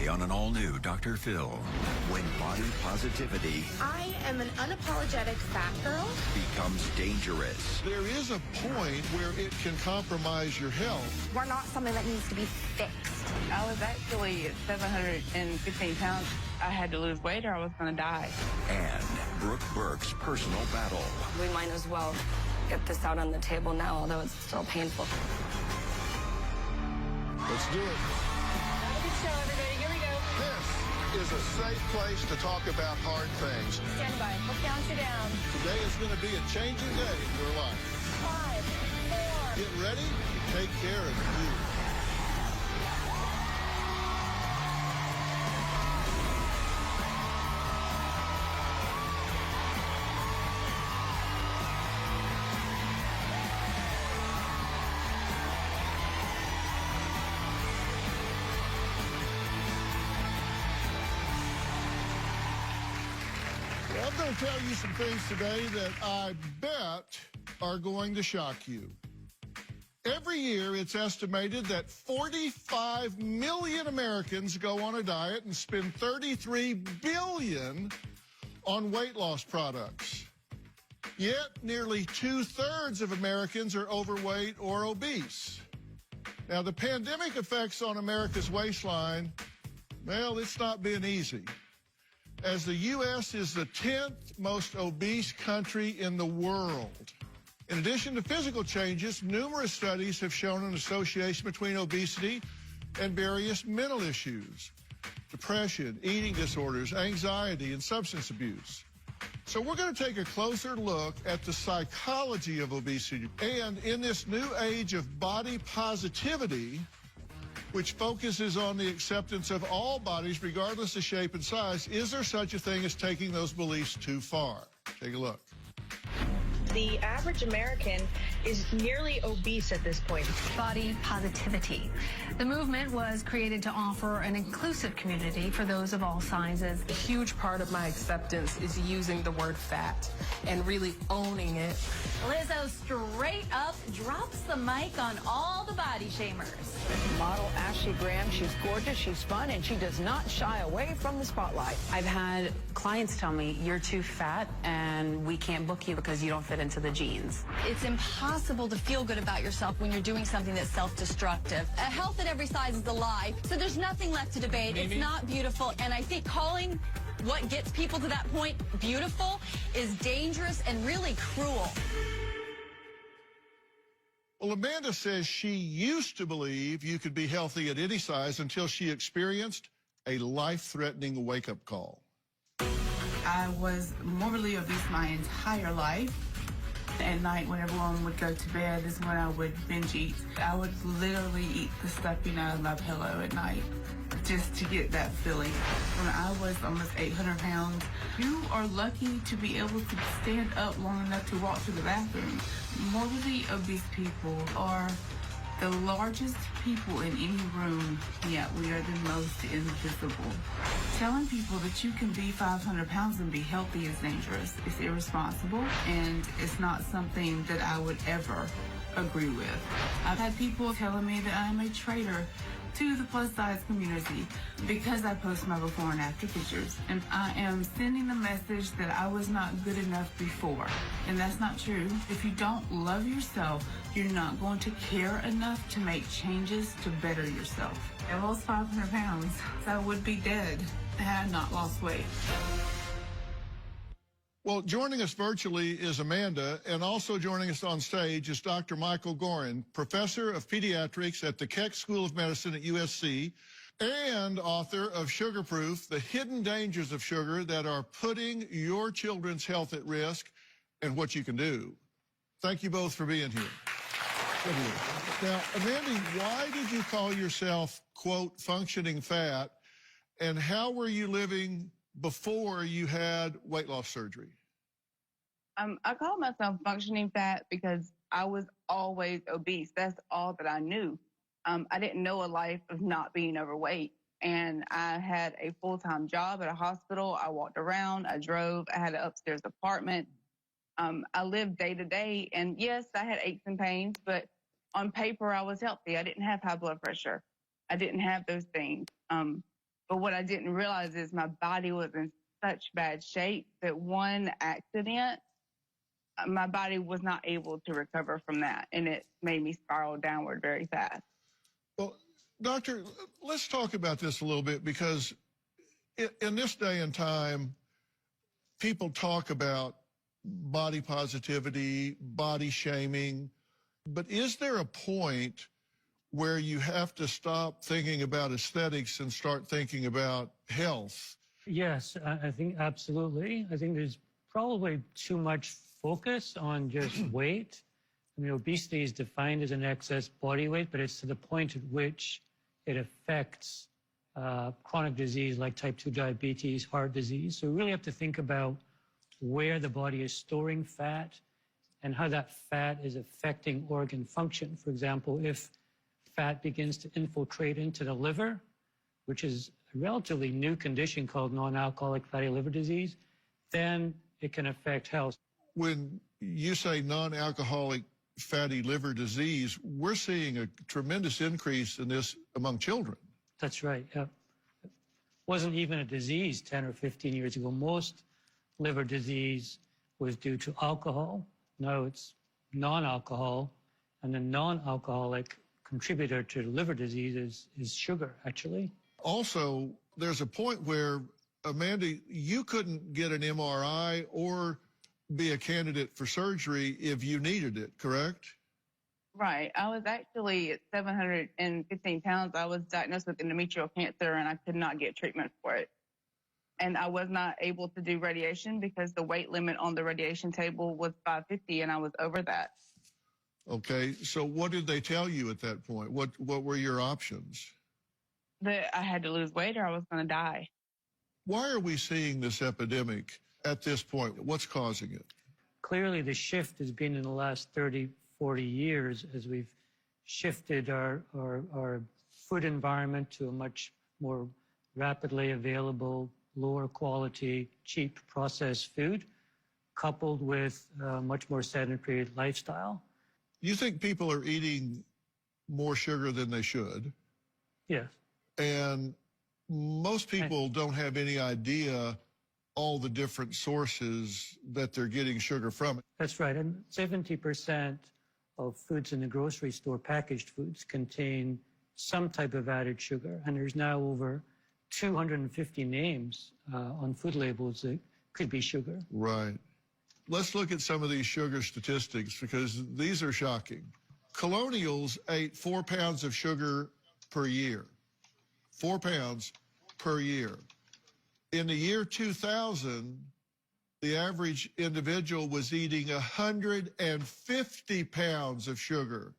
on an all-new Dr. Phil. When body positivity I am an unapologetic fat girl. becomes dangerous. There is a point where it can compromise your health. We're not something that needs to be fixed. I was actually 715 pounds. I had to lose weight or I was going to die. And Brooke Burke's personal battle. We might as well get this out on the table now, although it's still painful. Let's do it. Good show, everybody. Here we go. This is a safe place to talk about hard things. Stand by. We'll count you down. Today is going to be a changing day in your life. 5, 4. Get ready to take care of you. I'm going to tell you some things today that I bet are going to shock you. Every year, it's estimated that 45 million Americans go on a diet and spend $33 billion on weight loss products. Yet, nearly 2/3 of Americans are overweight or obese. Now, the pandemic effects on America's waistline, well, it's not been easy, as the U.S. is the 10th most obese country in the world. In addition to physical changes, numerous studies have shown an association between obesity and various mental issues: depression, eating disorders, anxiety, and substance abuse. So we're going to take a closer look at the psychology of obesity. And in this new age of body positivity, which focuses on the acceptance of all bodies, regardless of shape and size, is there such a thing as taking those beliefs too far? Take a look. The average American is nearly obese at this point. Body positivity. The movement was created to offer an inclusive community for those of all sizes. A huge part of my acceptance is using the word fat and really owning it. Lizzo straight up drops the mic on all the body shamers. Model Ashley Graham, she's gorgeous, she's fun, and she does not shy away from the spotlight. I've had clients tell me, you're too fat and we can't book you because you don't fit into the jeans. It's impossible to feel good about yourself when you're doing something that's self-destructive. A health at every size is a lie, so there's nothing left to debate. It's not beautiful, and I think calling what gets people to that point beautiful is dangerous and really cruel. Well, Amanda says she used to believe you could be healthy at any size until she experienced a life-threatening wake-up call. I was morbidly obese my entire life. At night, when everyone would go to bed, is when I would binge eat. I would literally eat the stuffing out of my pillow at night just to get that feeling. When I was almost 800 pounds, you are lucky to be able to stand up long enough to walk to the bathroom. Morbidly obese people are the largest people in any room, yet we are the most invisible. Telling people that you can be 500 pounds and be healthy is dangerous. It's irresponsible, and it's not something that I would ever agree with. I've had people telling me that I'm a traitor to the plus-size community because I post my before and after pictures. And I am sending the message that I was not good enough before. And that's not true. If you don't love yourself, you're not going to care enough to make changes to better yourself. I lost 500 pounds, so I would be dead had I not lost weight. Well, joining us virtually is Amanda, and also joining us on stage is Dr. Michael Gorin, professor of pediatrics at the Keck School of Medicine at USC and author of Sugar Proof, The Hidden Dangers of Sugar That Are Putting Your Children's Health at Risk and What You Can Do. Thank you both for being here. Now, Amanda, why did you call yourself, quote, functioning fat, and how were you living before you had weight loss surgery? I call myself functioning fat because I was always obese. That's all that I knew. I didn't know a life of not being overweight. And I had a full-time job at a hospital. I walked around, I drove, I had an upstairs apartment. I lived day to day. And yes, I had aches and pains, but on paper, I was healthy. I didn't have high blood pressure. I didn't have those things. But what I didn't realize is my body was in such bad shape that one accident, my body was not able to recover from that, and it made me spiral downward very fast. Well, doctor, let's talk about this a little bit, because in this day and time, people talk about body positivity, body shaming, but is there a point where you have to stop thinking about aesthetics and start thinking about health? Yes, I think absolutely. I think there's probably too much focus on just weight. I mean, obesity is defined as an excess body weight, but it's to the point at which it affects chronic disease like type 2 diabetes, heart disease. So we really have to think about where the body is storing fat and how that fat is affecting organ function. For example, if fat begins to infiltrate into the liver, which is a relatively new condition called non-alcoholic fatty liver disease, then it can affect health. When you say non-alcoholic fatty liver disease, we're seeing a tremendous increase in this among children. That's right. Yeah. It wasn't even a disease 10 or 15 years ago. Most liver disease was due to alcohol. Now it's non-alcohol, and the non-alcoholic contributor to liver disease is sugar, actually. Also, there's a point where, Amanda, you couldn't get an MRI or be a candidate for surgery if you needed it, correct? Right. I was actually at 715 pounds. I was diagnosed with endometrial cancer, and I could not get treatment for it. And I was not able to do radiation because the weight limit on the radiation table was 550, and I was over that. Okay, so what did they tell you at that point? What were your options? That I had to lose weight or I was going to die. Why are we seeing this epidemic at this point? What's causing it? Clearly, the shift has been in the last 30, 40 years as we've shifted our food environment to a much more rapidly available, lower quality, cheap processed food, coupled with a much more sedentary lifestyle. You think people are eating more sugar than they should? Yes. And most people don't have any idea all the different sources that they're getting sugar from. That's right. And 70% of foods in the grocery store, packaged foods, contain some type of added sugar. And there's now over 250 names on food labels that could be sugar. Right. Let's look at some of these sugar statistics, because these are shocking. Colonials ate 4 pounds of sugar per year. 4 pounds per year. In the year 2000, the average individual was eating 150 pounds of sugar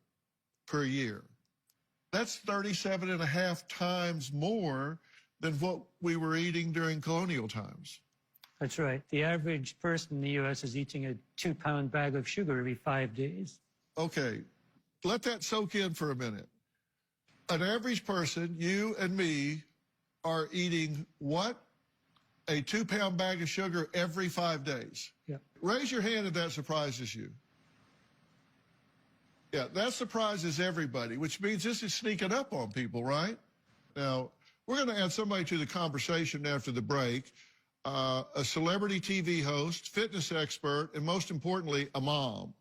per year. That's 37.5 times more than what we were eating during colonial times. That's right. The average person in the U.S. is eating a 2-pound bag of sugar every 5 days. Okay, let that soak in for a minute. An average person, you and me, are eating what? A 2-pound bag of sugar every 5 days. Yeah. Raise your hand if that surprises you. Yeah, that surprises everybody, which means this is sneaking up on people, right? Now, we're going to add somebody to the conversation after the break. A celebrity TV host, fitness expert, and most importantly, a mom.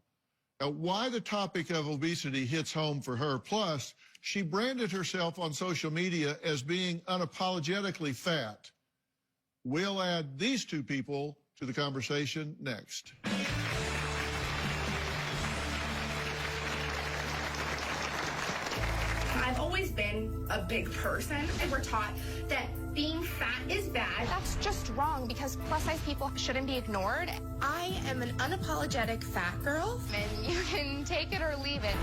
Now, why the topic of obesity hits home for her. Plus, she branded herself on social media as being unapologetically fat. We'll add these two people to the conversation next. I've always been a big person, and we're taught that being fat is bad. That's just wrong, because plus-size people shouldn't be ignored. I am an unapologetic fat girl. And you can take it or leave it.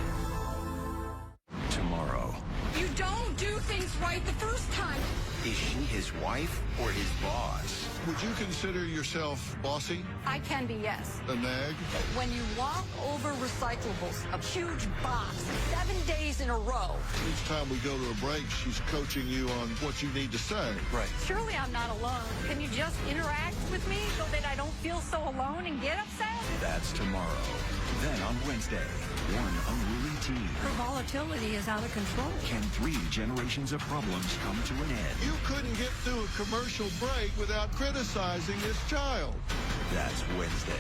Tomorrow. You don't do things right the first time. Is she his wife or his boss? Would you consider yourself bossy? I can be, yes. A nag? When you walk over recyclables, a huge box, 7 days in a row. Each time we go to a break, she's coaching you on what you need to say. Right. Surely I'm not alone. Can you just interact with me so that I don't feel so alone and get upset? That's tomorrow. Then on Wednesday, one unruly teen. Her volatility is out of control. Can 3 generations of problems come to an end? You couldn't get commercial break without criticizing his child. That's Wednesday.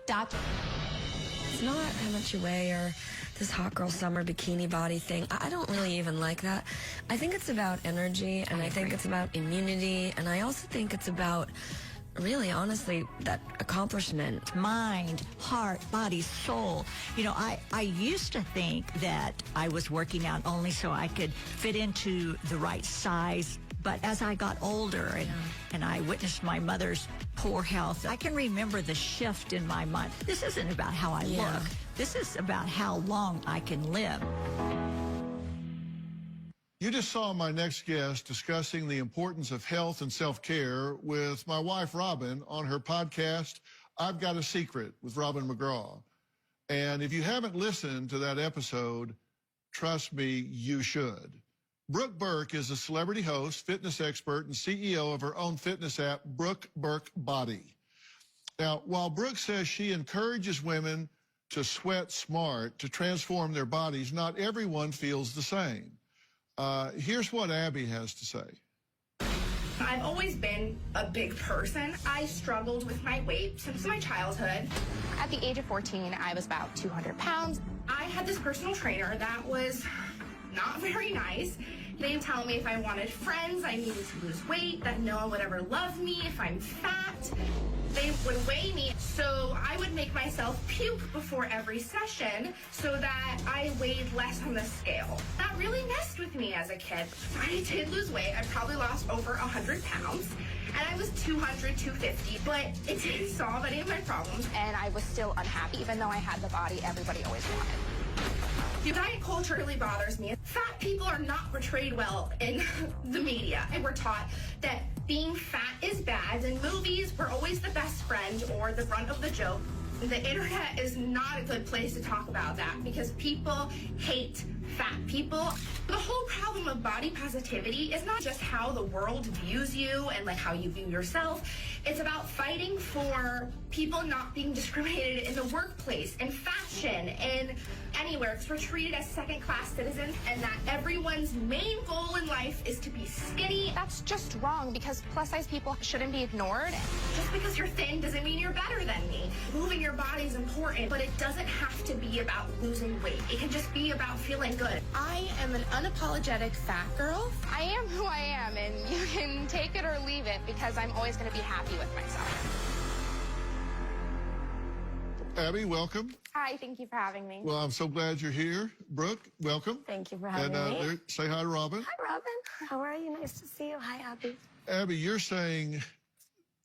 Doctor. It's not how much you weigh or this hot girl summer bikini body thing. I don't really even like that. I think it's about energy, and I think it's about immunity, and I also think it's about, really, honestly, that accomplishment. Mind, heart, body, soul. You know, I used to think that I was working out only so I could fit into the right size. But as I got older and I witnessed my mother's poor health, I can remember the shift in my mind. This isn't about how I look. This is about how long I can live. You just saw my next guest discussing the importance of health and self-care with my wife, Robin, on her podcast, I've Got a Secret with Robin McGraw. And if you haven't listened to that episode, trust me, you should. Brooke Burke is a celebrity host, fitness expert, and CEO of her own fitness app, Brooke Burke Body. Now, while Brooke says she encourages women to sweat smart to transform their bodies, not everyone feels the same. Here's what Abby has to say. I've always been a big person. I struggled with my weight since my childhood. At the age of 14, I was about 200 pounds. I had this personal trainer that was not very nice. They would tell me if I wanted friends, I needed to lose weight, that no one would ever love me if I'm fat. They would weigh me, so I would make myself puke before every session so that I weighed less on the scale. That really messed with me as a kid. I did lose weight. I probably lost over 100 pounds, and I was 200, 250, but it didn't solve any of my problems. And I was still unhappy, even though I had the body everybody always wanted. The diet culture really bothers me. Fat people are not portrayed well in the media. And we're taught that being fat is bad, and movies were always the best friend or the brunt of the joke. The internet is not a good place to talk about that because people hate fat people. The whole problem of body positivity is not just how the world views you and like how you view yourself. It's about fighting for people not being discriminated in the workplace, in fashion, in anywhere, because we're treated as second-class citizens, and that everyone's main goal in life is to be skinny. That's just wrong because plus-size people shouldn't be ignored. Just because you're thin doesn't mean you're better than me. Moving your body is important, but it doesn't have to be about losing weight. It can just be about feeling good. I am an unapologetic fat girl. I am who I am, and you can take it or leave it because I'm always going to be happy with myself. Abby, welcome. Hi, thank you for having me. Well, I'm so glad you're here. Brooke, welcome. Thank you for having me. Say hi to Robin. Hi, Robin. How are you? Nice to see you. Hi, Abby. Abby, you're saying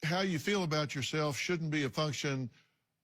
how you feel about yourself shouldn't be a function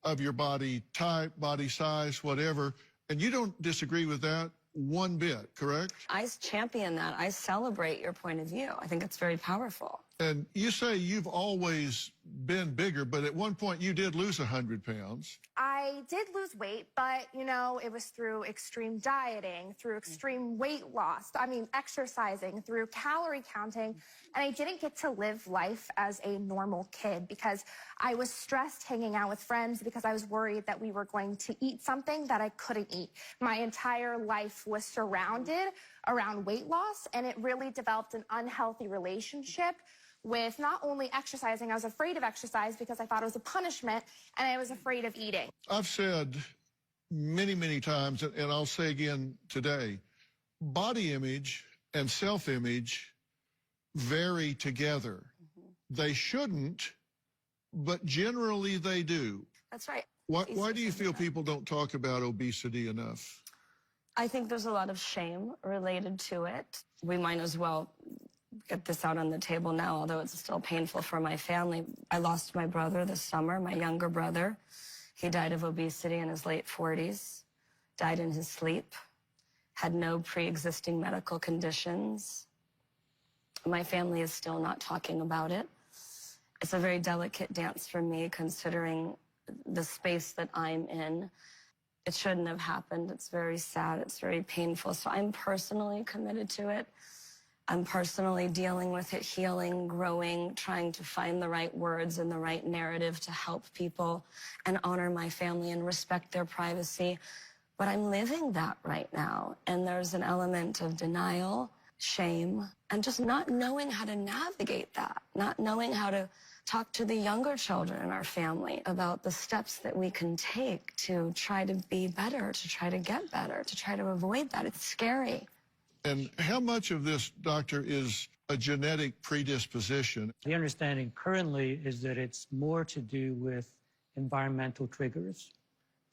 of your body type, body size, whatever. And you don't disagree with that one bit, correct? I champion that. I celebrate your point of view. I think it's very powerful. And you say you've always been bigger, but at one point you did lose 100 pounds. I did lose weight, but, you know, it was through extreme dieting, through extreme weight loss, exercising, through calorie counting, and I didn't get to live life as a normal kid because I was stressed hanging out with friends because I was worried that we were going to eat something that I couldn't eat. My entire life was surrounded around weight loss, and it really developed an unhealthy relationship with not only exercising. I was afraid of exercise because I thought it was a punishment, and I was afraid of eating. I've said many, many times, and I'll say again today, body image and self-image vary together. They shouldn't, but generally they do. That's right. Why do you feel people don't talk about obesity enough? I think there's a lot of shame related to it. We might as well get this out on the table now, although it's still painful for my family. I lost my brother this summer, my younger brother. He died of obesity in his late 40s, died in his sleep, had no pre-existing medical conditions. My family is still not talking about it. It's a very delicate dance for me, considering the space that I'm in. It shouldn't have happened. It's very sad. It's very painful. So I'm personally committed to it. I'm personally dealing with it, healing, growing, trying to find the right words and the right narrative to help people and honor my family and respect their privacy. But I'm living that right now. And there's an element of denial. shame, and just not knowing how to navigate that, not knowing how to talk to the younger children in our family about the steps that we can take to try to be better, to try to get better, to try to avoid that. It's scary. And how much of this, doctor, is a genetic predisposition? The understanding currently is that it's more to do with environmental triggers,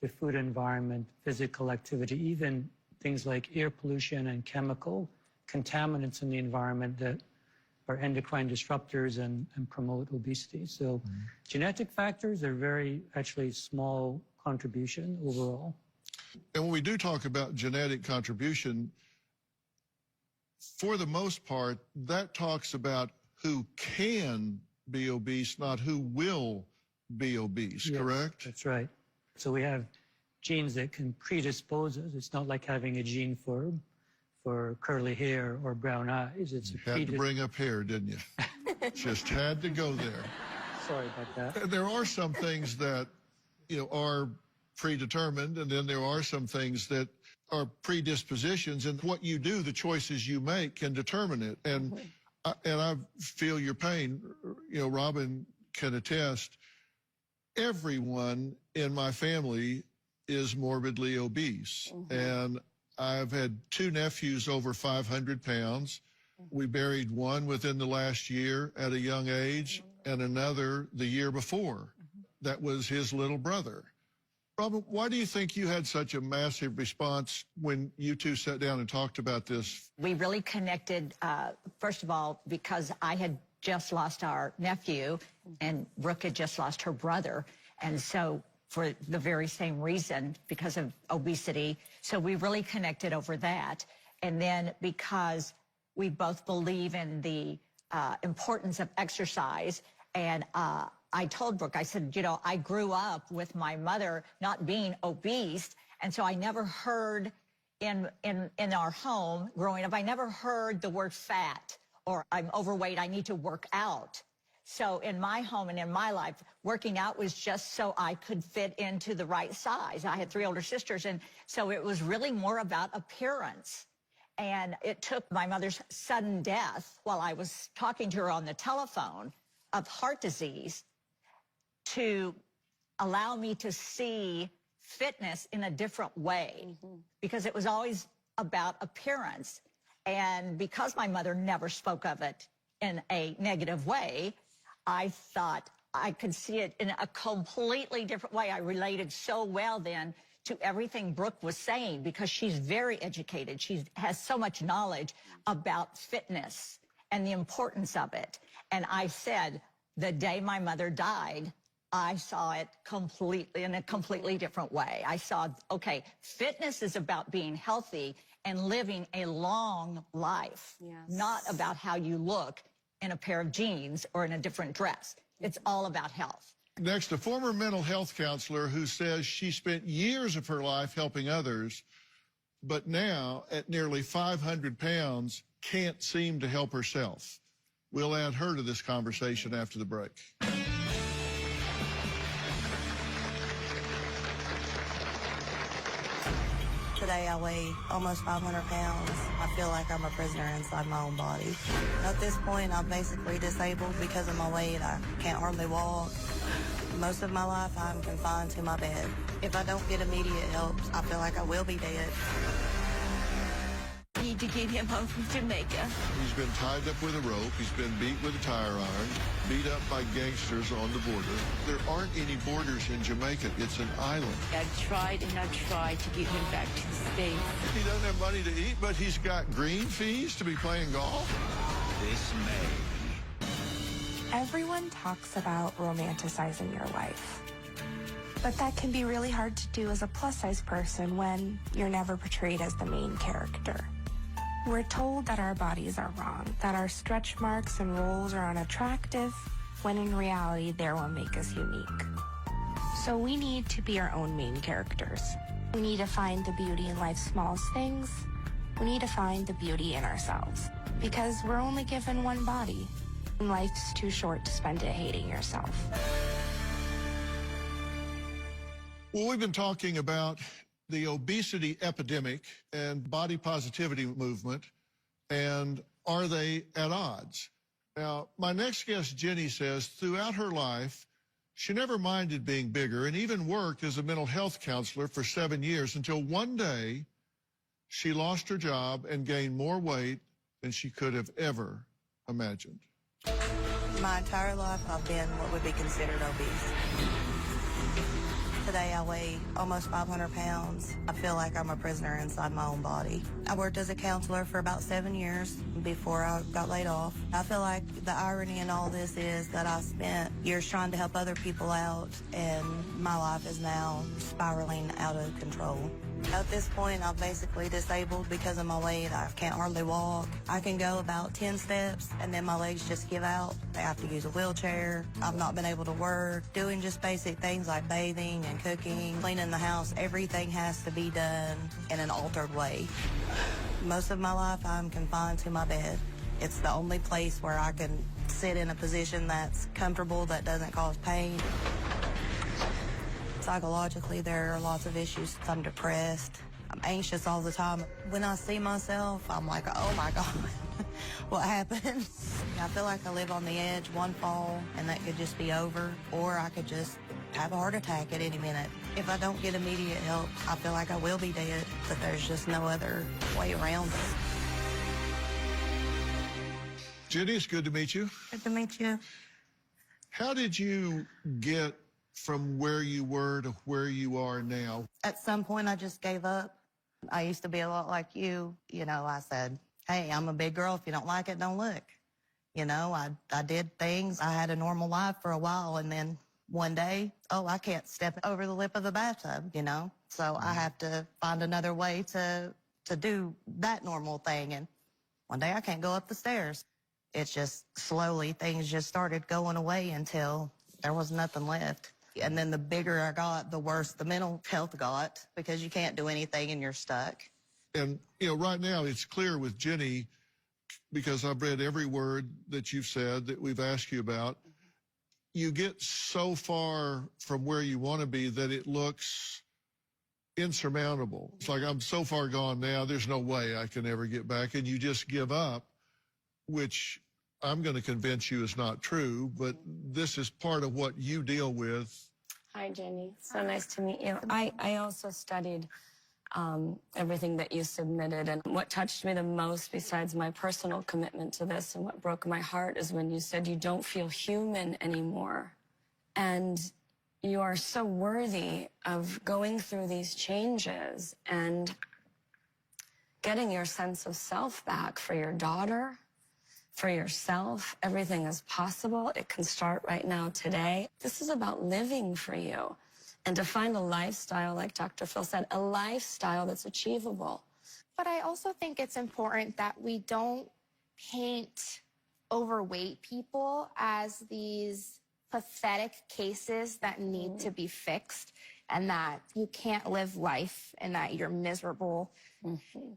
the food environment, physical activity, even things like air pollution and chemical contaminants in the environment that are endocrine disruptors and promote obesity. So genetic factors are very, actually, small contribution overall. And when we do talk about genetic contribution, for the most part, that talks about who can be obese, not who will be obese, Yes, correct? That's right. So we have genes that can predispose us. It's not like having a gene for curly hair or brown eyes. It's you had to bring up hair, didn't you? Just had to go there. Sorry about that. There are some things that, are predetermined, and then there are some things that are predispositions, and what you do, the choices you make, can determine it. And I feel your pain. Robin can attest. Everyone in my family is morbidly obese, and I've had 2 nephews over 500 pounds. We buried one within the last year at a young age, and another the year before. That was his little brother. Robin, why do you think you had such a massive response when you two sat down and talked about this? We really connected, first of all, because I had just lost our nephew, and Brooke had just lost her brother. And so for the very same reason, because of obesity. So we really connected over that. And then because we both believe in the importance of exercise, and I told Brooke, I said, I grew up with my mother not being obese, and so I never heard in our home growing up, I never heard the word fat or I'm overweight, I need to work out. So in my home and in my life, working out was just so I could fit into the right size. I had 3 older sisters, and so it was really more about appearance. And it took my mother's sudden death while I was talking to her on the telephone of heart disease to allow me to see fitness in a different way, because it was always about appearance. And because my mother never spoke of it in a negative way, I thought I could see it in a completely different way. I related so well then to everything Brooke was saying, because she's very educated. She has so much knowledge about fitness and the importance of it. And I said, the day my mother died, I saw it completely in a completely different way. I saw, okay, fitness is about being healthy and living a long life, not about how you look in a pair of jeans or in a different dress. It's all about health. Next, a former mental health counselor who says she spent years of her life helping others, but now, at nearly 500 pounds, can't seem to help herself. We'll add her to this conversation after the break. Today I weigh almost 500 pounds. I feel like I'm a prisoner inside my own body. At this point, I'm basically disabled because of my weight. I can't hardly walk. Most of my life, I'm confined to my bed. If I don't get immediate help, I feel like I will be dead. Need to get him home from Jamaica. He's been tied up with a rope. He's been beat with a tire iron, beat up by gangsters on the border. There aren't any borders in Jamaica. It's an island. I've tried and I've tried to get him back to the States. He doesn't have money to eat, but he's got green fees to be playing golf. This May. Everyone talks about romanticizing your life. But that can be really hard to do as a plus-size person when you're never portrayed as the main character. We're told that our bodies are wrong, that our stretch marks and rolls are unattractive, when in reality, they're what make us unique. So we need to be our own main characters. We need to find the beauty in life's smallest things. We need to find the beauty in ourselves, because we're only given one body, and life's too short to spend it hating yourself. Well, we've been talking about the obesity epidemic and body positivity movement, And are they at odds? Now, my next guest, Jenny, says throughout her life, she never minded being bigger and even worked as a mental health counselor for 7 years until one day she lost her job and gained more weight than she could have ever imagined. My entire life, I've been what would be considered obese. Today, I weigh almost 500 pounds. I feel like I'm a prisoner inside my own body. I worked as a counselor for about 7 years before I got laid off. I feel like the irony in all this is that I spent years trying to help other people out, and my life is now spiraling out of control. At this point, I'm basically disabled because of my weight. I can't hardly walk. I can go about 10 steps, and then my legs just give out. I have to use a wheelchair. I've not been able to work. Doing just basic things like bathing and cooking, cleaning the house, everything has to be done in an altered way. Most of my life, I'm confined to my bed. It's the only place where I can sit in a position that's comfortable, that doesn't cause pain. Psychologically, there are lots of issues. I'm depressed. I'm anxious all the time. When I see myself, I'm like, oh my God, what happened? I feel like I live on the edge, one fall, and that could just be over, or I could just have a heart attack at any minute. If I don't get immediate help, I feel like I will be dead, but there's just no other way around it. Jenny, it's good to meet you. Good to meet you. How did you get from where you were to where you are now? At some point, I just gave up. I used to be a lot like you. You know, I said, hey, I'm a big girl. If you don't like it, don't look. You know, I did things. I had a normal life for a while, and then one day, oh, I can't step over the lip of the bathtub, you know? So I have to find another way to do that normal thing. And one day I can't go up the stairs. It's just slowly things just started going away until there was nothing left. And then the bigger I got, the worse the mental health got, because you can't do anything and you're stuck. And, you know, right now it's clear with Jenny, because I've read every word that you've said that we've asked you about, you get so far from where you want to be that it looks insurmountable. It's like, I'm so far gone now, there's no way I can ever get back. And you just give up, which I'm going to convince you is not true, but this is part of what you deal with. Hi, Jenny. So nice to meet you. I also studied everything that you submitted, and what touched me the most, besides my personal commitment to this and what broke my heart, is when you said you don't feel human anymore. And you are so worthy of going through these changes and getting your sense of self back for your daughter, for yourself. Everything is possible. It can start right now, today. This is about living for you. And to find a lifestyle, like Dr. Phil said, a lifestyle that's achievable. But I also think it's important that we don't paint overweight people as these pathetic cases that need to be fixed, and that you can't live life and that you're miserable.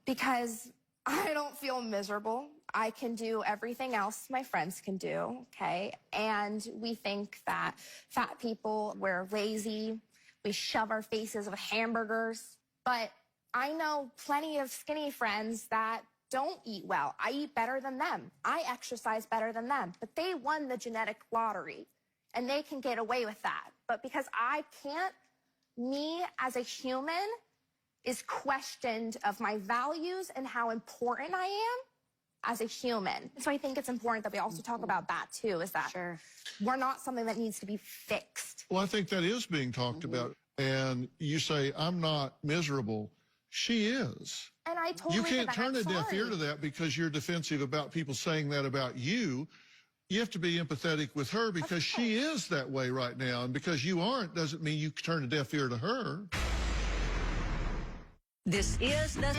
Because I don't feel miserable. I can do everything else my friends can do, okay? And we think that fat people, we're lazy, we shove our faces with hamburgers. But I know plenty of skinny friends that don't eat well. I eat better than them. I exercise better than them. But they won the genetic lottery, and they can get away with that. But because I can't, me as a human is questioned of my values and how important I am as a human. So I think it's important that we also talk about that too, is that we're not something that needs to be fixed. Well, I think that is being talked about. And you say, I'm not miserable. She is. And I totally You can't get that. turn I'm a deaf sorry. ear to that because you're defensive about people saying that about you. You have to be empathetic with her because she is that way right now. And because you aren't doesn't mean you turn a deaf ear to her. This is the...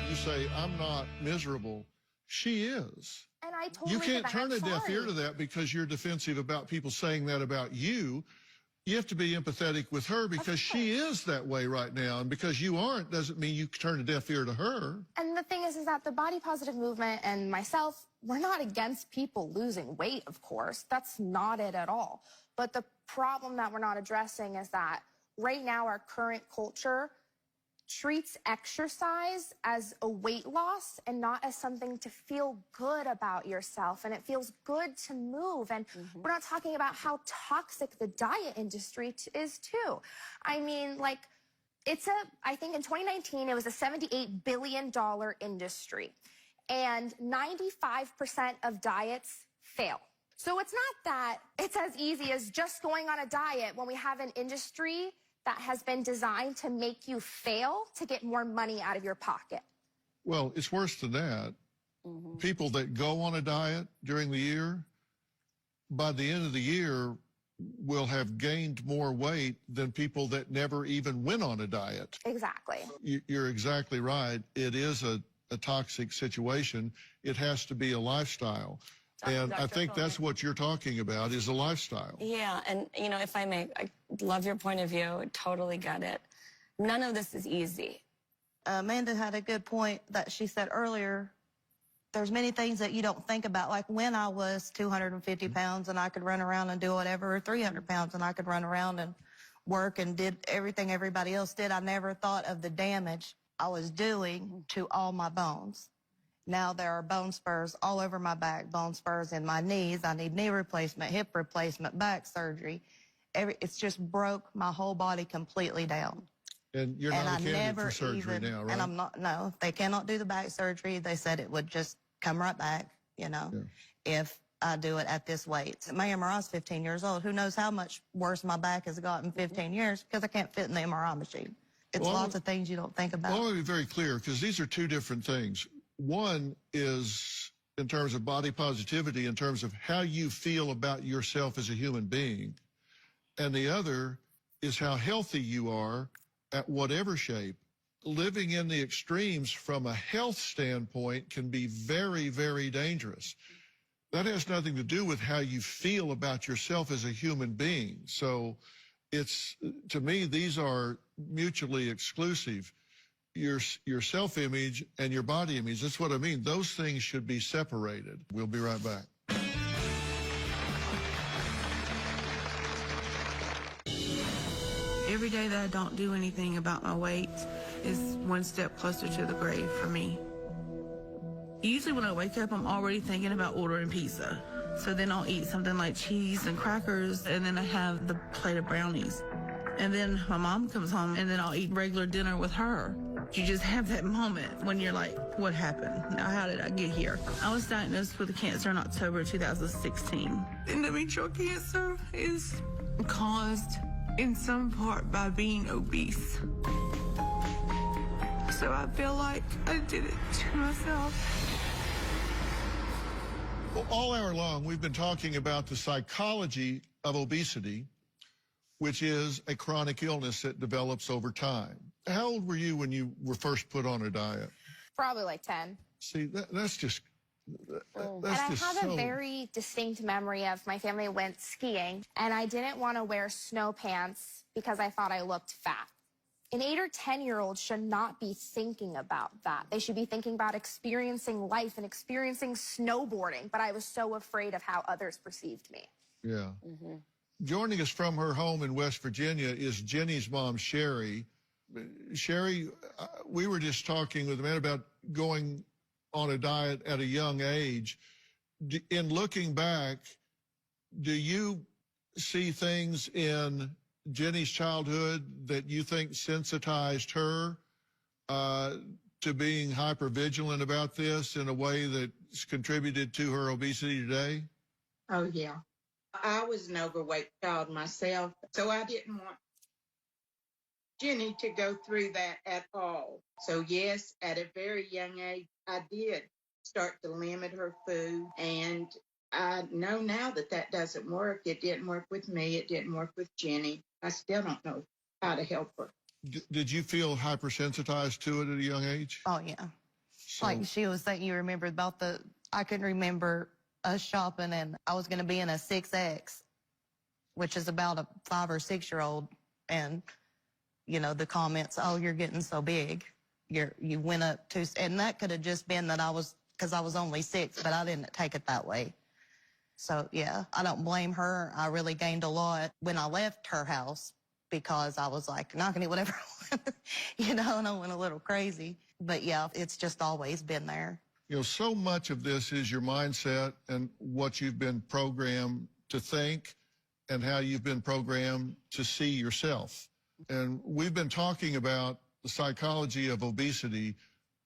You say, I'm not miserable. She is. And I totally You get can't that. turn I'm a deaf ear sorry. to that because you're defensive about people saying that about you. You have to be empathetic with her because she is that way right now. And because you aren't doesn't mean you turn a deaf ear to her. And the thing is that the body positive movement and myself, we're not against people losing weight, of course. That's not it at all. But the problem that we're not addressing is that right now our current culture treats exercise as a weight loss and not as something to feel good about yourself. And it feels good to move. And we're not talking about how toxic the diet industry is too. I mean, like, I think in 2019, it was a $78 billion industry. And 95% of diets fail. So it's not that it's as easy as just going on a diet when we have an industry that has been designed to make you fail to get more money out of your pocket. Well, it's worse than that. People that go on a diet during the year, by the end of the year, will have gained more weight than people that never even went on a diet. Exactly. You're exactly right. It is a toxic situation. It has to be a lifestyle. And I think that's what you're talking about, is a lifestyle. Yeah, and, you know, if I may, I love your point of view. Totally get it. None of this is easy. Amanda had a good point that she said earlier. There's many things that you don't think about, like when I was 250 pounds and I could run around and do whatever, or 300 pounds and I could run around and work and did everything everybody else did. I never thought of the damage I was doing to all my bones. Now there are bone spurs all over my back, bone spurs in my knees. I need knee replacement, hip replacement, back surgery. It's just broke my whole body completely down. And you're not a candidate for surgery now, right? And I'm not, no, they cannot do the back surgery. They said it would just come right back, you know, if I do it at this weight. My MRI is 15 years old. Who knows how much worse my back has gotten in 15 years because I can't fit in the MRI machine. It's lots of things you don't think about. Well, I want to be very clear, because these are two different things. One is in terms of body positivity, in terms of how you feel about yourself as a human being. And the other is how healthy you are at whatever shape. Living in the extremes from a health standpoint can be very, very dangerous. That has nothing to do with how you feel about yourself as a human being. So to me, these are mutually exclusive. Your self-image and your body image, that's what I mean. Those things should be separated. We'll be right back. Every day that I don't do anything about my weight is one step closer to the grave for me. Usually when I wake up, I'm already thinking about ordering pizza. So then I'll eat something like cheese and crackers, and then I have the plate of brownies. And then my mom comes home, and then I'll eat regular dinner with her. You just have that moment when you're like, what happened? Now, how did I get here? I was diagnosed with cancer in October 2016. Endometrial cancer is caused in some part by being obese. So I feel like I did it to myself. Well, all hour long, we've been talking about the psychology of obesity, which is a chronic illness that develops over time. How old were you when you were first put on a diet? Probably like 10. See, that's just... And I have a very distinct memory of my family went skiing, and I didn't want to wear snow pants because I thought I looked fat. An 8 or 10-year-old should not be thinking about that. They should be thinking about experiencing life and experiencing snowboarding, but I was so afraid of how others perceived me. Yeah. Joining us from her home in West Virginia is Jenny's mom, Sherry. Sherry, we were just talking with a man about going on a diet at a young age. In looking back, do you see things in Jenny's childhood that you think sensitized her to being hypervigilant about this in a way that's contributed to her obesity today? Oh, yeah. I was an overweight child myself, so I didn't want Jenny to go through that at all. So, yes, at a very young age, I did start to limit her food, and I know now that that doesn't work. It didn't work with me. It didn't work with Jenny. I still don't know how to help her. Did you feel hypersensitized to it at a young age? Oh, yeah. Like she was saying, you remember about I can remember us shopping, and I was going to be in a 6X, which is about a 5 or 6-year-old, and, you know, the comments, oh, you're getting so big. You went up too, and that could have just been that because I was only 6, but I didn't take it that way. So, yeah, I don't blame her. I really gained a lot when I left her house because I was like, not going to eat whatever I want, you know, and I went a little crazy. But yeah, it's just always been there. You know, so much of this is your mindset and what you've been programmed to think and how you've been programmed to see yourself. And we've been talking about the psychology of obesity,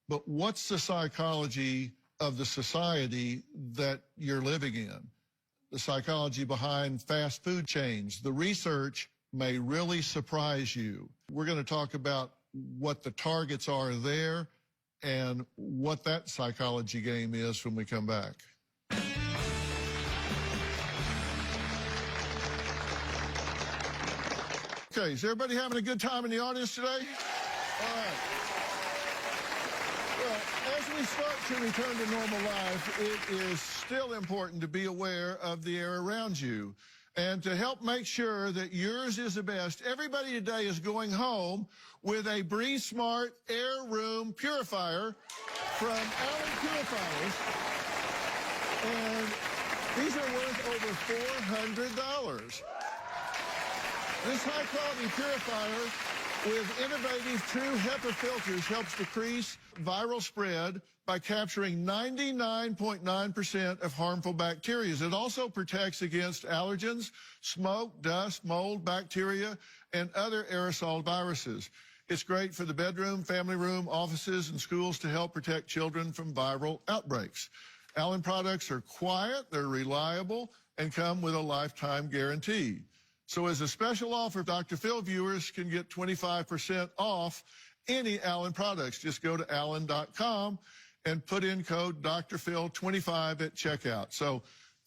but what's the psychology of the society that you're living in? The psychology behind fast food chains. The research may really surprise you. We're going to talk about what the targets are there and what that psychology game is when we come back. Okay, is everybody having a good time in the audience today? All right. Well, as we start to return to normal life, it is still important to be aware of the air around you. And to help make sure that yours is the best, everybody today is going home with a Breathe Smart Air Room Purifier from Allen Purifiers. And these are worth over $400. This high-quality purifier with innovative true HEPA filters helps decrease viral spread by capturing 99.9% of harmful bacteria. It also protects against allergens, smoke, dust, mold, bacteria, and other aerosol viruses. It's great for the bedroom, family room, offices, and schools to help protect children from viral outbreaks. Allen products are quiet, they're reliable, and come with a lifetime guarantee. So as a special offer, Dr. Phil viewers can get 25% off any Allen products. Just go to allen.com and put in code Dr. Phil 25 at checkout. So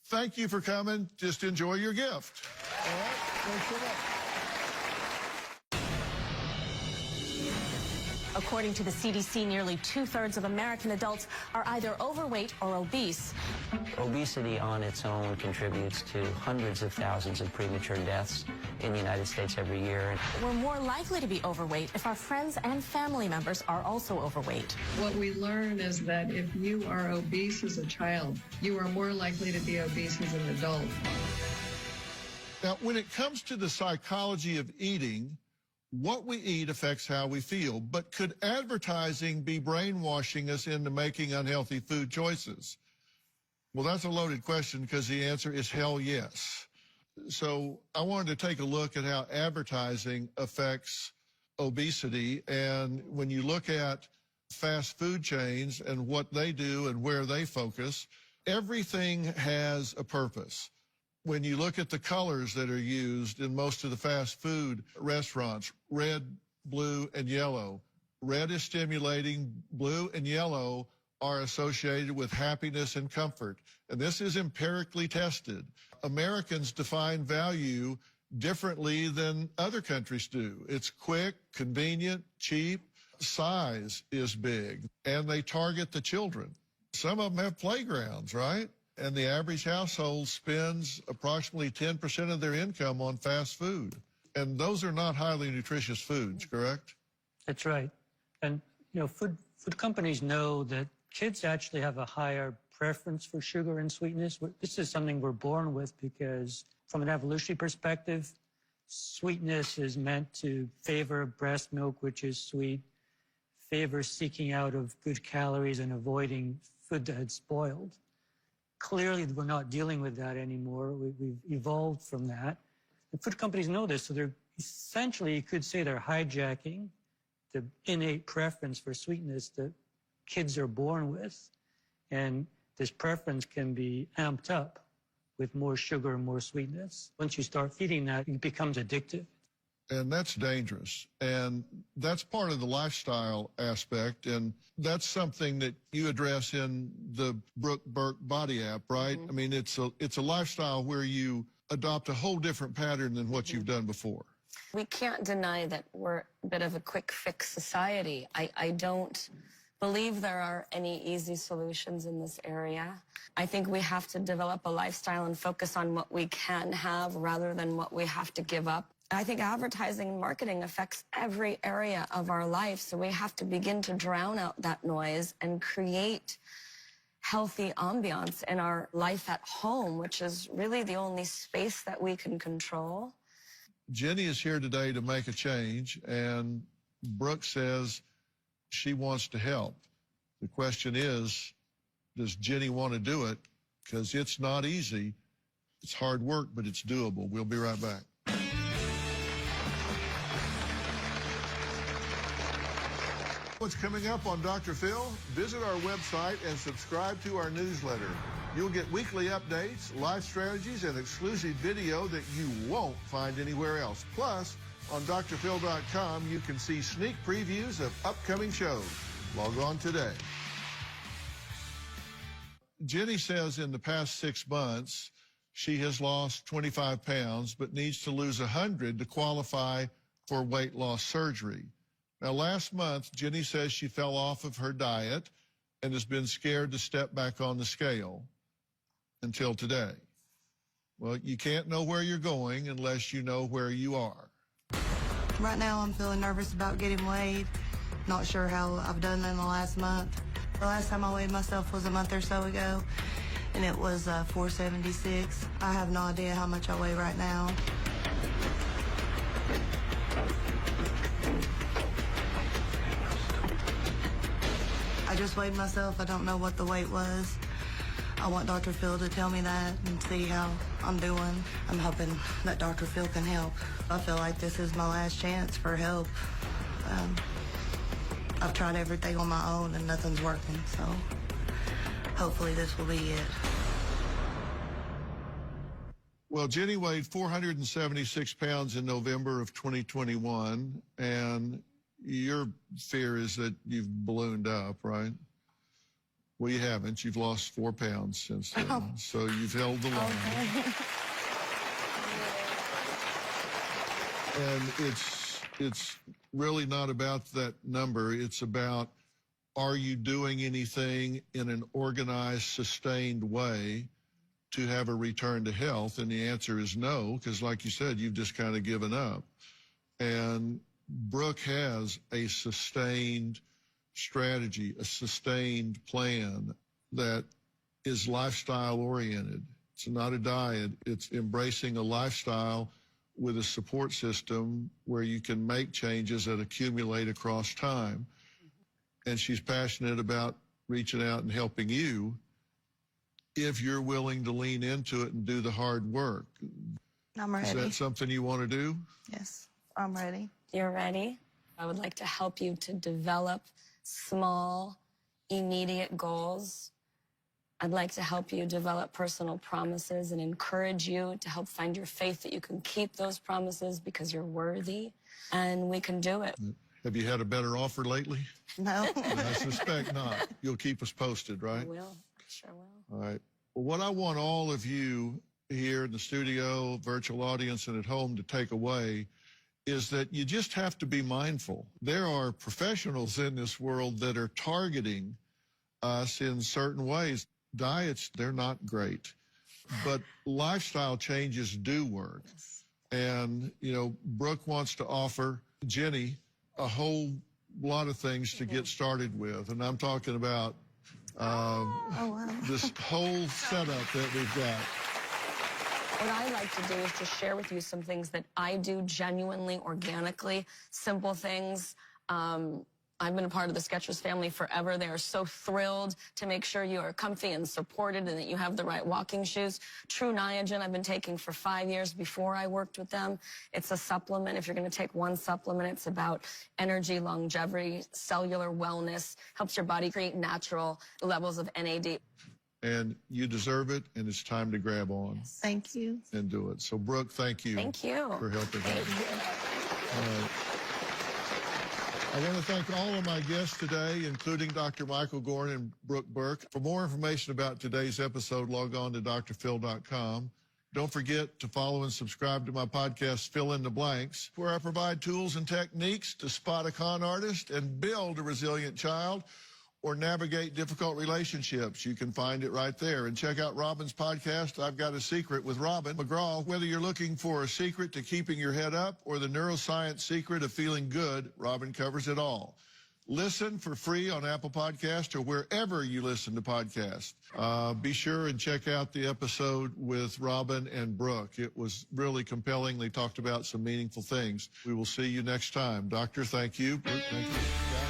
thank you for coming. Just enjoy your gift. All right? Thanks so much. According to the CDC, nearly 2/3 of American adults are either overweight or obese. Obesity on its own contributes to hundreds of thousands of premature deaths in the United States every year. We're more likely to be overweight if our friends and family members are also overweight. What we learn is that if you are obese as a child, you are more likely to be obese as an adult. Now, when it comes to the psychology of eating, what we eat affects how we feel, but could advertising be brainwashing us into making unhealthy food choices? Well, that's a loaded question because the answer is hell yes. So I wanted to take a look at how advertising affects obesity. And when you look at fast food chains and what they do and where they focus, everything has a purpose. When you look at the colors that are used in most of the fast food restaurants, red, blue, and yellow. Red is stimulating, blue and yellow are associated with happiness and comfort. And this is empirically tested. Americans define value differently than other countries do. It's quick, convenient, cheap, size is big, and they target the children. Some of them have playgrounds, right? And the average household spends approximately 10% of their income on fast food. And those are not highly nutritious foods, correct? That's right. And, you know, food companies know that kids actually have a higher preference for sugar and sweetness. This is something we're born with because from an evolutionary perspective, sweetness is meant to favor breast milk, which is sweet, favor seeking out of good calories and avoiding food that had spoiled. Clearly, we're not dealing with that anymore. We've evolved from that. And food companies know this, so they're essentially, you could say they're hijacking the innate preference for sweetness that kids are born with. And this preference can be amped up with more sugar and more sweetness. Once you start feeding that, it becomes addictive. And that's dangerous. And that's part of the lifestyle aspect. And that's something that you address in the Brooke Burke Body app, right? Mm-hmm. I mean, it's a lifestyle where you adopt a whole different pattern than what you've done before. We can't deny that we're a bit of a quick fix society. I don't believe there are any easy solutions in this area. I think we have to develop a lifestyle and focus on what we can have rather than what we have to give up. I think advertising and marketing affects every area of our life, so we have to begin to drown out that noise and create healthy ambiance in our life at home, which is really the only space that we can control. Jenny is here today to make a change, and Brooke says she wants to help. The question is, does Jenny want to do it? Because it's not easy. It's hard work, but it's doable. We'll be right back. What's coming up on Dr. Phil? Visit our website and subscribe to our newsletter. You'll get weekly updates, life strategies, and exclusive video that you won't find anywhere else. Plus, on drphil.com, you can see sneak previews of upcoming shows. Log on today. Jenny says in the past 6 months, she has lost 25 pounds, but needs to lose 100 to qualify for weight loss surgery. Now, last month, Jenny says she fell off of her diet and has been scared to step back on the scale until today. Well, you can't know where you're going unless you know where you are. Right now, I'm feeling nervous about getting weighed. Not sure how I've done in the last month. The last time I weighed myself was a month or so ago, and it was 476. I have no idea how much I weigh right now. I just weighed myself. I don't know what the weight was. I want Dr. Phil to tell me that and see how I'm doing. I'm hoping that Dr. Phil can help. I feel like this is my last chance for help. I've tried everything on my own and nothing's working, so hopefully this will be it. Well, Jenny weighed 476 pounds in November of 2021, and your fear is that you've ballooned up, right? Well, you haven't. You've lost 4 pounds since then, so you've held the line. Okay. And it's really not about that number. It's about, are you doing anything in an organized, sustained way to have a return to health? And the answer is no, because like you said, you've just kind of given up. And Brooke has a sustained strategy, a sustained plan that is lifestyle oriented. It's not a diet. It's embracing a lifestyle with a support system where you can make changes that accumulate across time. And she's passionate about reaching out and helping you if you're willing to lean into it and do the hard work. I'm ready. Is that something you want to do? Yes, I'm ready. You're ready? I would like to help you to develop small, immediate goals. I'd like to help you develop personal promises and encourage you to help find your faith that you can keep those promises because you're worthy, and we can do it. Have you had a better offer lately? No. I suspect not. You'll keep us posted, right? I will. I sure will. All right. Well, what I want all of you here in the studio, virtual audience, and at home to take away is that you just have to be mindful. There are professionals in this world that are targeting us in certain ways. Diets, they're not great, but lifestyle changes do work. And, you know, Brooke wants to offer Jenny a whole lot of things to get started with. And I'm talking about this whole setup that we've got. What I like to do is to share with you some things that I do genuinely, organically, simple things. I've been a part of the Skechers family forever. They are so thrilled to make sure you are comfy and supported and that you have the right walking shoes. True Niagen I've been taking for 5 years before I worked with them. It's a supplement. If you're going to take one supplement, it's about energy, longevity, cellular wellness, helps your body create natural levels of NAD. And you deserve it, and it's time to grab on. Thank you. And do it. So, Brooke, thank you. Thank you. For helping us. All right. I want to thank all of my guests today, including Dr. Michael Gorn and Brooke Burke. For more information about today's episode, log on to drphil.com. Don't forget to follow and subscribe to my podcast, Fill in the Blanks, where I provide tools and techniques to spot a con artist and build a resilient child or navigate difficult relationships. You can find it right there. And check out Robin's podcast, I've Got a Secret with Robin McGraw. Whether you're looking for a secret to keeping your head up or the neuroscience secret of feeling good, Robin covers it all. Listen for free on Apple Podcast or wherever you listen to podcasts. Be sure and check out the episode with Robin and Brooke. It was really compelling. They talked about some meaningful things. We will see you next time. Doctor, thank you. Brooke, thank you.